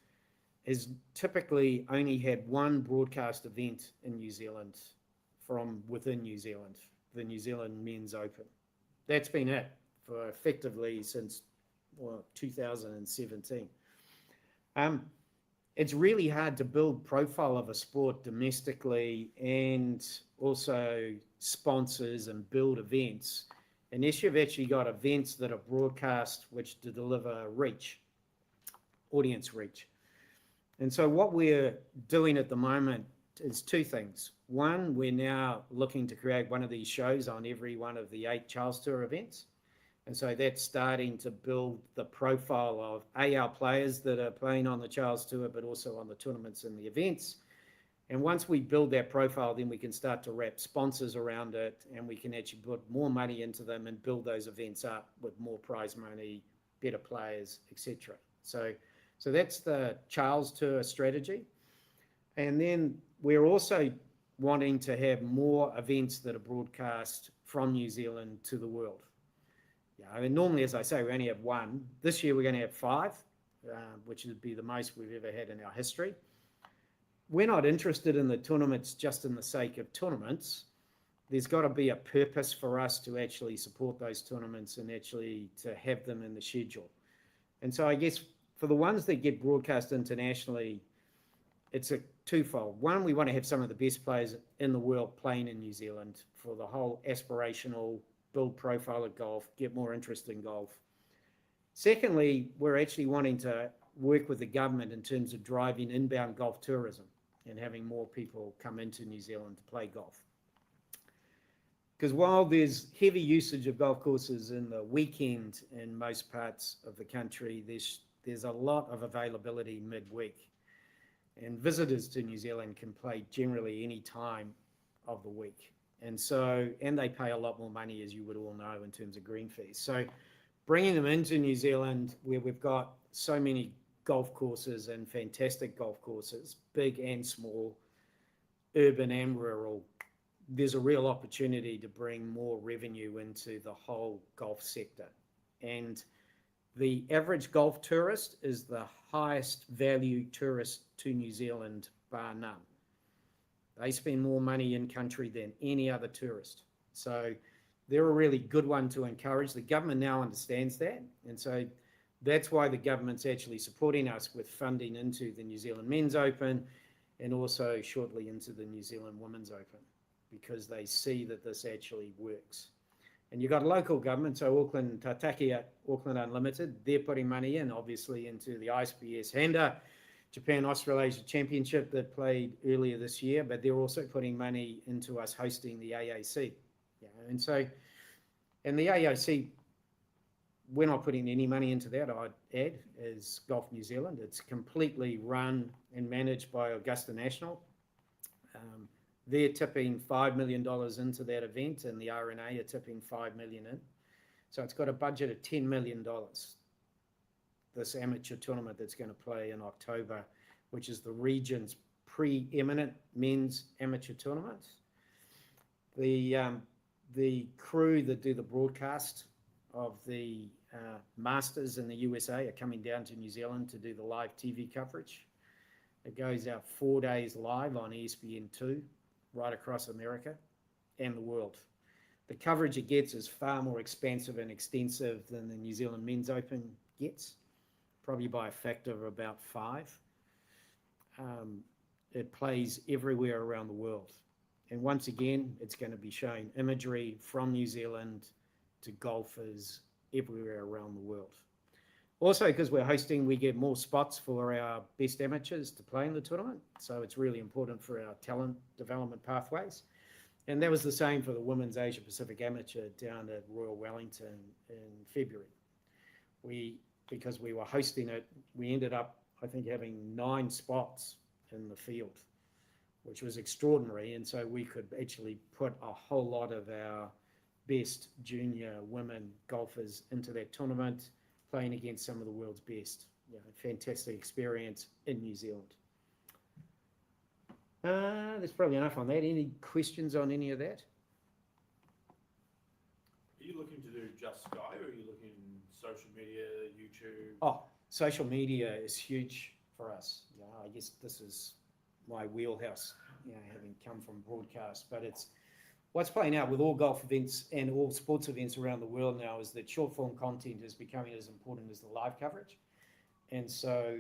has typically only had one broadcast event in New Zealand from within New Zealand, the New Zealand Men's Open. That's been it for effectively since 2017. It's really hard to build profile of a sport domestically and also sponsors and build events unless you've actually got events that are broadcast which to deliver reach, audience reach. And so what we're doing at the moment is two things. One, we're now looking to create one of these shows on every one of the 8 Charles Tour events. And so that's starting to build the profile of our players that are playing on the Charles Tour, but also on the tournaments and the events. And once we build that profile, then we can start to wrap sponsors around it, and we can actually put more money into them and build those events up with more prize money, better players, etc. So that's the Charles Tour strategy. And then we're also wanting to have more events that are broadcast from New Zealand to the world. Yeah, I mean, normally, as I say, we only have one. This year, we're going to have 5, which would be the most we've ever had in our history. We're not interested in the tournaments just in the sake of tournaments. There's got to be a purpose for us to actually support those tournaments and actually to have them in the schedule. And so I guess for the ones that get broadcast internationally, it's a twofold. One, we want to have some of the best players in the world playing in New Zealand for the whole aspirational build profile of golf, get more interest in golf. Secondly, we're actually wanting to work with the government in terms of driving inbound golf tourism and having more people come into New Zealand to play golf. Because while there's heavy usage of golf courses in the weekend in most parts of the country, there's a lot of availability midweek. And visitors to New Zealand can play generally any time of the week. And they pay a lot more money, as you would all know, in terms of green fees. So bringing them into New Zealand, where we've got so many golf courses and fantastic golf courses, big and small, urban and rural, there's a real opportunity to bring more revenue into the whole golf sector. And the average golf tourist is the highest value tourist to New Zealand, bar none. They spend more money in country than any other tourist. So they're a really good one to encourage. The government now understands that. And so that's why the government's actually supporting us with funding into the New Zealand Men's Open and also shortly into the New Zealand Women's Open, because they see that this actually works. And you've got local government, so Auckland, Tatakia, Auckland Unlimited, they're putting money in, obviously, into the ISPS Handa Japan Australasia Championship that played earlier this year, but they're also putting money into us hosting the AAC. Yeah, and the AAC, we're not putting any money into that, I'd add, as Golf New Zealand. It's completely run and managed by Augusta National. They're tipping $5 million into that event, and the RNA are tipping $5 million in. So it's got a budget of $10 million, this amateur tournament that's going to play in October, which is the region's preeminent men's amateur tournament. The crew that do the broadcast of the Masters in the USA are coming down to New Zealand to do the live TV coverage. It goes out 4 days live on ESPN2 right across America and the world. The coverage it gets is far more expansive and extensive than the New Zealand Men's Open gets, probably by a factor of about 5. It plays everywhere around the world. And once again, it's going to be showing imagery from New Zealand to golfers everywhere around the world. Also, because we're hosting, we get more spots for our best amateurs to play in the tournament. So it's really important for our talent development pathways. And that was the same for the Women's Asia Pacific Amateur down at Royal Wellington in February. Because we were hosting it, we ended up, I think, having 9 spots in the field, which was extraordinary. And so we could actually put a whole lot of our best junior women golfers into that tournament, playing against some of the world's best. Fantastic experience in New Zealand. There's probably enough on that. Any questions on any of that? Are you looking to do just Sky, or are you looking social media, YouTube? Oh, social media is huge for us. I guess this is my wheelhouse, having come from broadcast. But it's what's playing out with all golf events and all sports events around the world now is that short form content is becoming as important as the live coverage. And so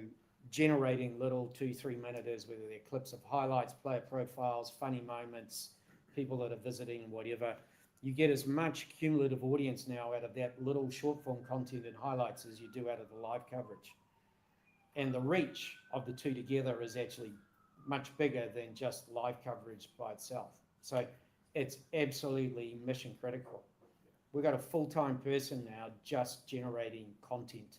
generating little 2-3 minutes, whether they're clips of highlights, player profiles, funny moments, people that are visiting, whatever, you get as much cumulative audience now out of that little short form content and highlights as you do out of the live coverage. And the reach of the two together is actually much bigger than just live coverage by itself. So it's absolutely mission critical. We've got a full-time person now just generating content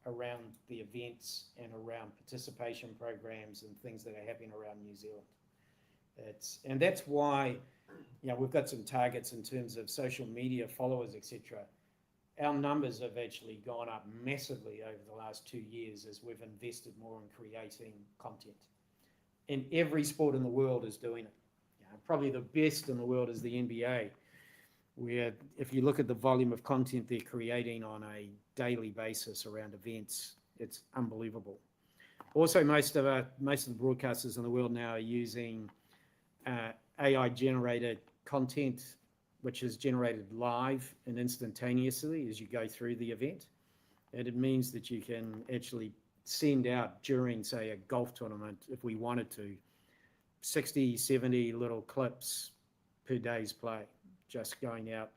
around the events and around participation programs and things that are happening around New Zealand. And that's why, we've got some targets in terms of social media followers, etc. Our numbers have actually gone up massively over the last 2 years as we've invested more in creating content. And every sport in the world is doing it. Probably the best in the world is the NBA, where if you look at the volume of content they're creating on a daily basis around events, it's unbelievable. Also, most of the broadcasters in the world now are using AI-generated content, which is generated live and instantaneously as you go through the event. And it means that you can actually send out during, say, a golf tournament, if we wanted to, 60, 70 little clips per day's play, just going out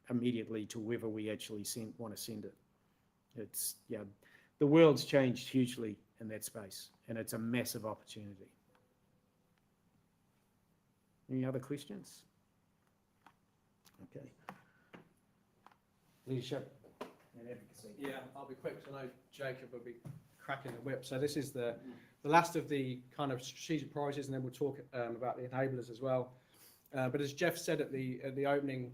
immediately to whoever we actually want to send it. It's, the world's changed hugely in that space, and it's a massive opportunity. Any other questions? Okay. Leadership and advocacy. Yeah, I'll be quick because I know Jacob will be cracking the whip. So this is the last of the kind of strategic priorities, and then we'll talk about the enablers as well. But as Jeff said at the opening,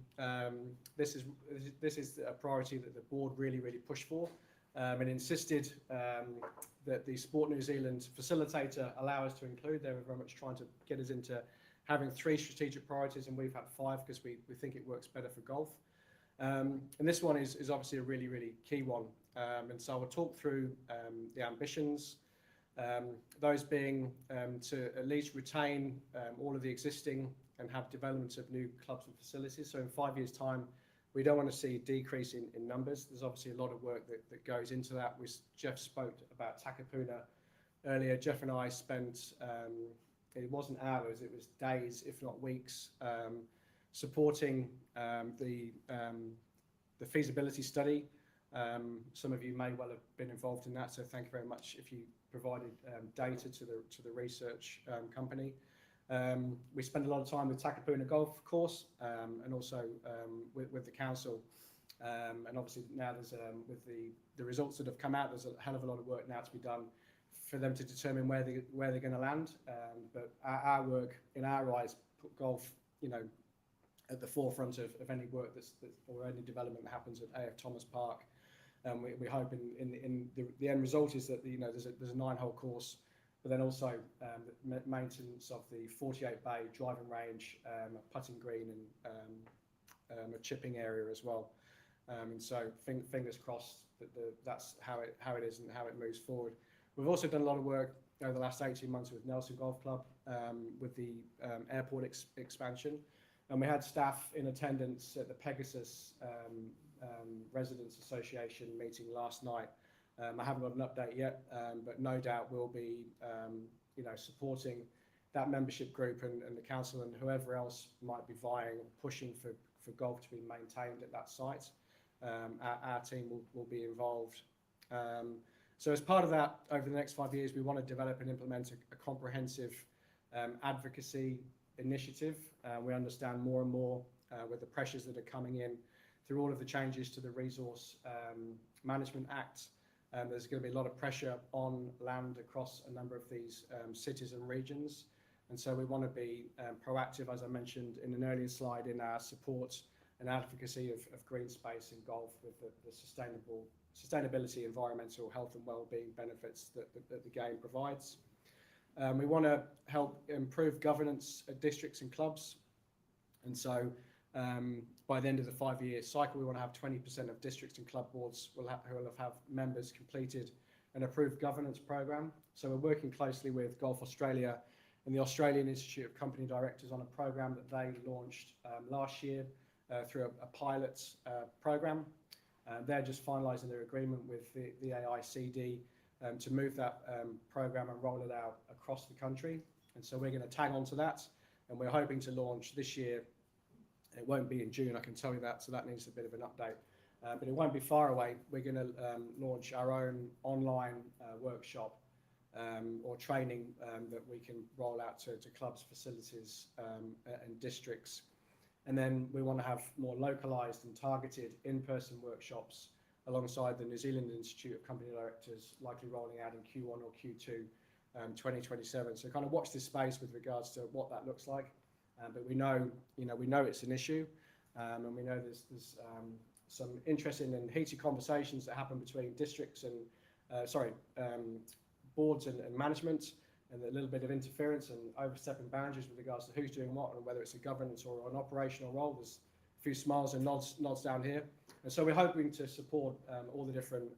this is a priority that the board really pushed for, and insisted that the Sport New Zealand facilitator allow us to include. They were very much trying to get us into having 3 strategic priorities, and we've had 5 because we think it works better for golf. And this one is obviously a really key one. And so I'll talk through the ambitions, those being to at least retain all of the existing and have development of new clubs and facilities. So in 5 years' time, we don't want to see a decrease in numbers. There's obviously a lot of work that goes into that. Jeff spoke about Takapuna earlier. Jeff and I spent, it wasn't hours, it was days, if not weeks, supporting the feasibility study. Some of you may well have been involved in that, so thank you very much if you provided data to the research company. We spend a lot of time with Takapuna Golf Course and also with the council. And obviously now there's with the results that have come out, there's a hell of a lot of work now to be done for them to determine where they're going to land. But our work, in our eyes, put golf, at the forefront of any work or any development that happens at AF Thomas Park. We hope in the end result is that there's a 9-hole course, but then also the maintenance of the 48 bay driving range, a putting green, and a chipping area as well. And so fingers crossed that that's how it is and how it moves forward. We've also done a lot of work over the last 18 months with Nelson Golf Club with the airport expansion, and we had staff in attendance at the Pegasus Residents Association meeting last night. I haven't got an update yet, but no doubt we'll be supporting that membership group and the council and whoever else might be vying, pushing for golf to be maintained at that site. Our team will be involved. So as part of that, over the next 5 years, we want to develop and implement a comprehensive advocacy initiative. We understand more and more with the pressures that are coming in through all of the changes to the Resource Management Act. There's going to be a lot of pressure on land across a number of these cities and regions. And so we want to be proactive, as I mentioned in an earlier slide, in our support and advocacy of green space in golf with the sustainability, environmental, health and well-being benefits that the game provides. We want to help improve governance at districts and clubs. And so by the end of the 5-year cycle, we want to have 20% of districts and club boards who will have members completed an approved governance program. So we're working closely with Golf Australia and the Australian Institute of Company Directors on a program that they launched last year through a pilot program. They're just finalising their agreement with the AICD to move that program and roll it out across the country. And so we're going to tag on to that, and we're hoping to launch this year. It won't be in June, I can tell you that, so that needs a bit of an update. But it won't be far away. We're going to launch our own online workshop or training that we can roll out to clubs, facilities and districts. And then we want to have more localised and targeted in-person workshops alongside the New Zealand Institute of Company Directors, likely rolling out in Q1 or Q2 2027. So kind of watch this space with regards to what that looks like. But we know it's an issue, and we know there's some interesting and heated conversations that happen between districts and boards and management, and a little bit of interference and overstepping boundaries with regards to who's doing what and whether it's a governance or an operational role. There's a few smiles and nods down here. And so we're hoping to support all the different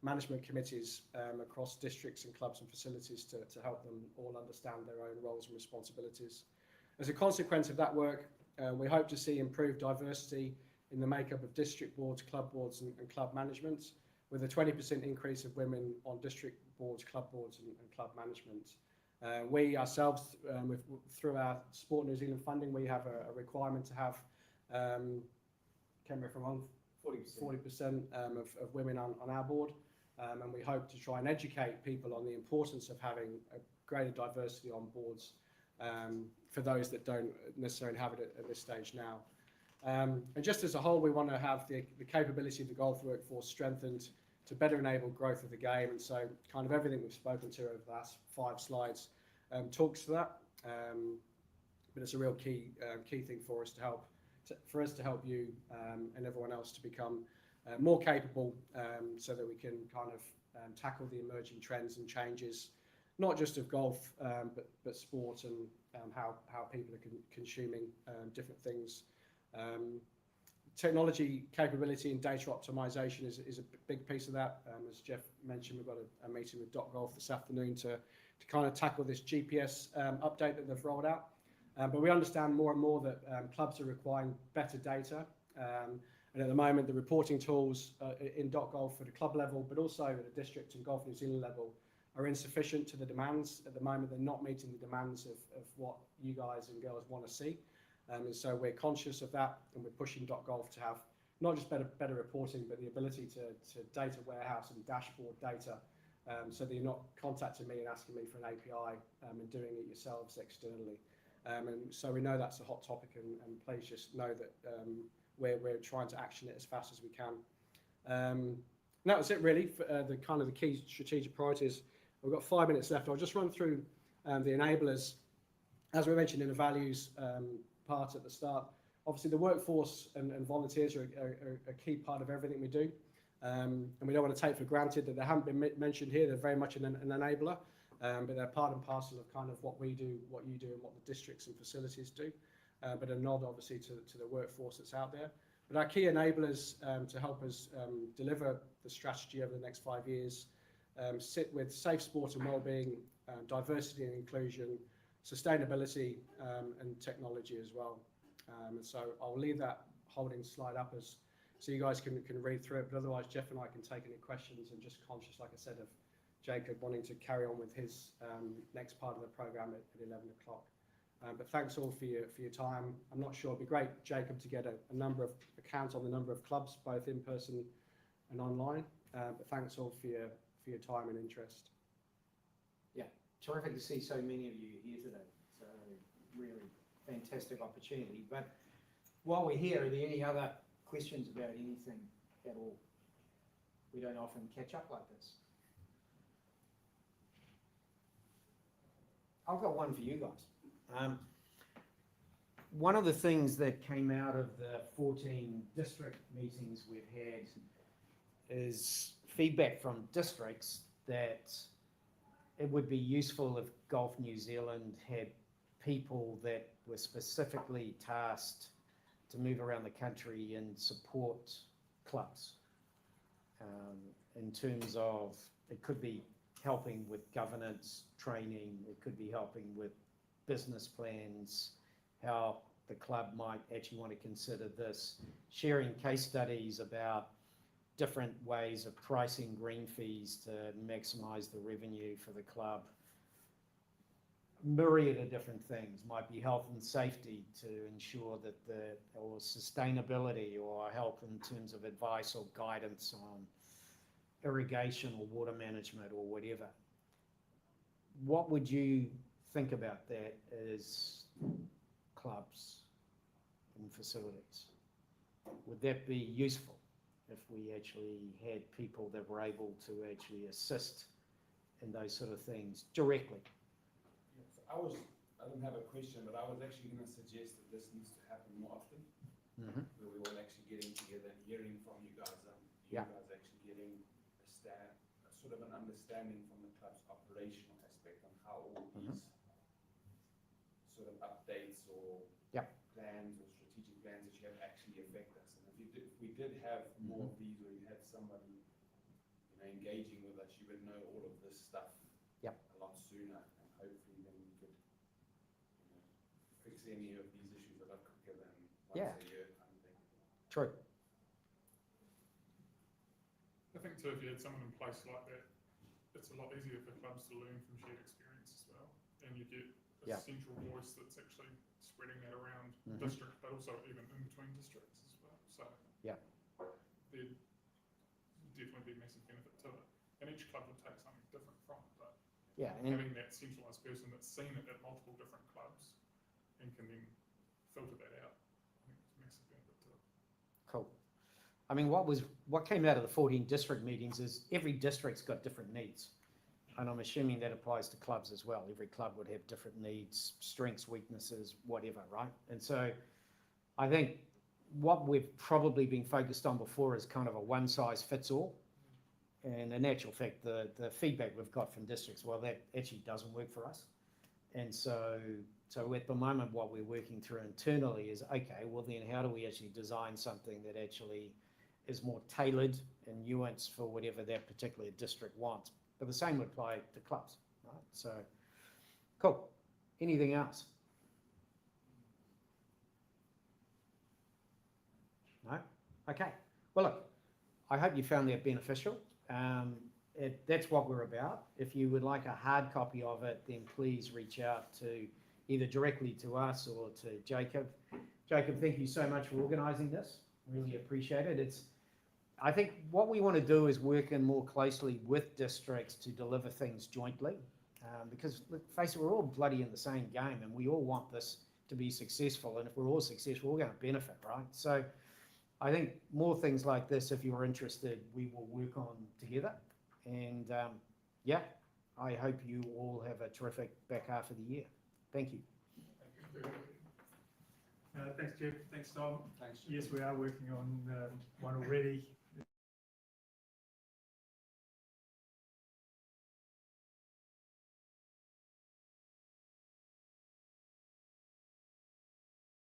management committees across districts and clubs and facilities to help them all understand their own roles and responsibilities. As a consequence of that work, we hope to see improved diversity in the makeup of district boards, club boards and club management, with a 20% increase of women on district boards, club boards and club management. We ourselves, through our Sport New Zealand funding, we have a requirement to have, can we from 40% of women on our board. And we hope to try and educate people on the importance of having a greater diversity on boards for those that don't necessarily have it at this stage now. And just as a whole, we want to have the capability of the golf workforce strengthened to better enable growth of the game. And so kind of everything we've spoken to over the last 5 slides talks to that. But it's a real key thing for us to help you and everyone else to become more capable so that we can kind of tackle the emerging trends and changes, not just of golf, but sport and how people are consuming different things. Technology capability and data optimization is a big piece of that. As Jeff mentioned, we've got a meeting with .golf this afternoon to kind of tackle this GPS update that they've rolled out. But we understand more and more that clubs are requiring better data. And at the moment, the reporting tools in .golf at a club level, but also at a district and Golf New Zealand level, are insufficient to the demands. At the moment, they're not meeting the demands of what you guys and girls want to see. And so we're conscious of that, and we're pushing .golf to have not just better reporting, but the ability to data warehouse and dashboard data, so that you're not contacting me and asking me for an API and doing it yourselves externally. And so we know that's a hot topic, and please just know that we're trying to action it as fast as we can. And that was it really for the key strategic priorities. We've got 5 minutes left. I'll just run through the enablers. As we mentioned in the values part at the start, obviously the workforce and volunteers are a key part of everything we do. And we don't want to take for granted that they haven't been mentioned here. They're very much an enabler, but they're part and parcel of kind of what we do, what you do, and what the districts and facilities do. But a nod, obviously, to the workforce that's out there. But our key enablers to help us deliver the strategy over the next 5 years sit with safe sport and wellbeing, diversity and inclusion, sustainability, and technology as well. And so I'll leave that holding slide up as so you guys can read through it. But otherwise, Jeff and I can take any questions, and just conscious, like I said, of Jacob wanting to carry on with his next part of the program at 11 o'clock. But thanks all for your time. I'm not sure, it'd be great, Jacob, to get a number of accounts on the number of clubs, both in person and online. But thanks all for your time and interest. Terrific to see so many of you here today. So really fantastic opportunity. But while we're here, are there any other questions about anything at all? We don't often catch up like this. I've got one for you guys. One of the things that came out of the 14 district meetings we've had is feedback from districts that it would be useful if Golf New Zealand had people that were specifically tasked to move around the country and support clubs in terms of, it could be helping with governance training, it could be helping with business plans, how the club might actually want to consider this, sharing case studies about different ways of pricing green fees to maximise the revenue for the club. Myriad of different things, might be health and safety to ensure that or sustainability, or help in terms of advice or guidance on irrigation or water management or whatever. What would you think about that as clubs and facilities? Would that be useful if we actually had people that were able to actually assist in those sort of things directly? I don't have a question, but I was actually going to suggest that this needs to happen more often, where we're all actually getting together and hearing from you guys, guys actually getting a sort of an understanding from the club's operational aspect on how all these sort of updates or plans or strategic plans that you have actually affect us. And if we did have more of these, or you had somebody engaging with us, you would know all of this stuff a lot sooner, and hopefully then we could fix any of these issues a lot quicker than once a year kind of thing. True. I think too, if you had someone in place like that, it's a lot easier for clubs to learn from shared experience as well, and you get a central voice that's actually spreading that around district, but also even in between districts as well. So there'd definitely be massive benefit to it, and each club would take something different from it. But having that centralised person that's seen it at multiple different clubs and can then filter that out, I think it's a massive benefit to it. Cool. I mean, what came out of the 14 district meetings is every district's got different needs. And I'm assuming that applies to clubs as well. Every club would have different needs, strengths, weaknesses, whatever, right? And so I think what we've probably been focused on before is kind of a one size fits all. And in actual fact, the feedback we've got from districts, well, that actually doesn't work for us. And so at the moment, what we're working through internally is, okay, well then how do we actually design something that actually is more tailored and nuanced for whatever that particular district wants? But the same would apply to clubs, right? So, cool. Anything else? No? Okay. Well, look, I hope you found that beneficial. That's what we're about. If you would like a hard copy of it, then please reach out to either directly to us or to Jacob. Jacob, thank you so much for organising this. Really appreciate it. I think what we want to do is work in more closely with districts to deliver things jointly, because let's face it, we're all bloody in the same game, and we all want this to be successful. And if we're all successful, we're going to benefit, right? So I think more things like this, if you're interested, we will work on together. And I hope you all have a terrific back half of the year. Thank you. Thanks, Jeff. Thanks, Tom. Thanks. Yes, we are working on one already.